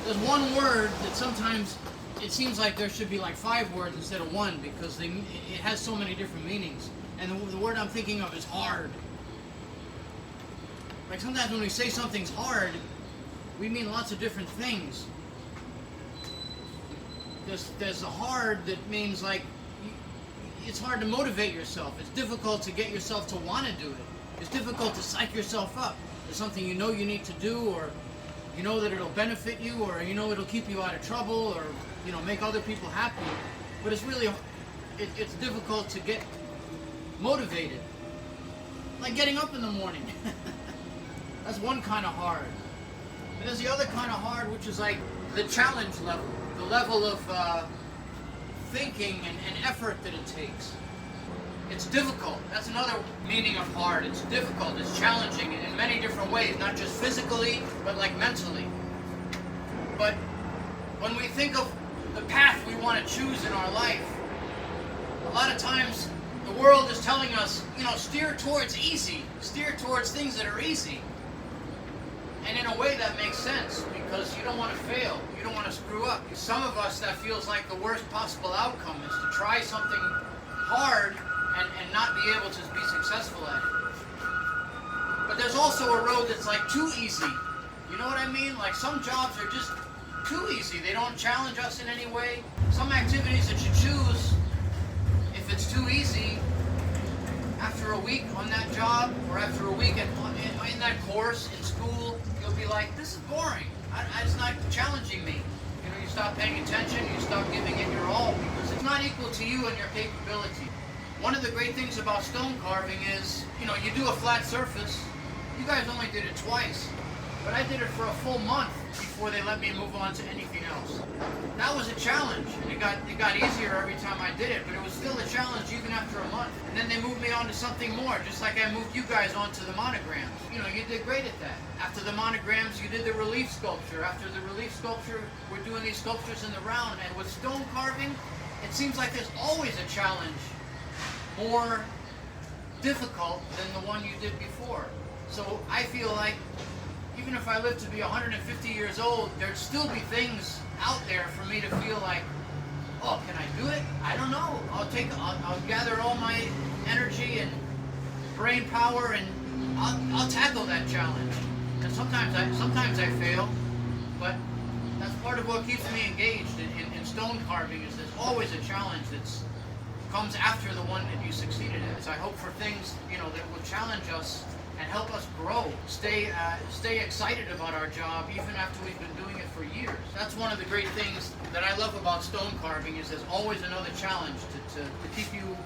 There's one word that sometimes it seems like there should be like 5 words instead of one because it has so many different meanings. And the word I'm thinking of is hard. Like sometimes when we say something's hard, we mean lots of different things. There's a hard that means like it's hard to motivate yourself. It's difficult to get yourself to want to do it. It's difficult to psych yourself up. There's something you know you need to do, or you know that it'll benefit you, or you know it'll keep you out of trouble, or you know make other people happy. But it's really it's difficult to get motivated. Like getting up in the morning. That's one kind of hard. And there's the other kind of hard, which is like the challenge level, the level of thinking and effort that it takes. It's difficult. That's another meaning of hard. It's difficult. It's challenging in many different ways, not just physically, but like mentally. But when we think of the path we want to choose in our life, a lot of times the world is telling us, you know, steer towards easy. Steer towards things that are easy. And in a way that makes sense because you don't want to fail. You don't want to screw up. Some of us, that feels like the worst possible outcome is to try something hard and not be able to be successful at it. But there's also a road that's like too easy. You know what I mean? Like some jobs are just too easy. They don't challenge us in any way. Some activities that you choose, if it's too easy, after a week on that job or after a week in that course in school, you'll be like, this is boring. It's not challenging me. You know, you stop paying attention, you stop giving it your all because it's not equal to you and your capability. One of the great things about stone carving is, you know, you do a flat surface. You guys only did it twice, but I did it for a full month before they let me move on to anything else. That was a challenge, and it got easier every time I did it, but it was still a challenge even after a month. And then they moved me on to something more, just like I moved you guys on to the monograms. You know, you did great at that. After the monograms, you did the relief sculpture. After the relief sculpture, we're doing these sculptures in the round. And with stone carving, it seems like there's always a challenge more difficult than the one you did before. So I feel like even if I live to be 150 years old, there'd still be things out there for me to feel like, oh, can I do it? I don't know. I'll gather all my energy and brain power and I'll tackle that challenge. And sometimes I fail, but that's part of what keeps me engaged in stone carving is there's always a challenge that's comes after the one that you succeeded at. So I hope for things, you know, that will challenge us and help us grow, stay excited about our job even after we've been doing it for years. That's one of the great things that I love about stone carving is there's always another challenge to keep you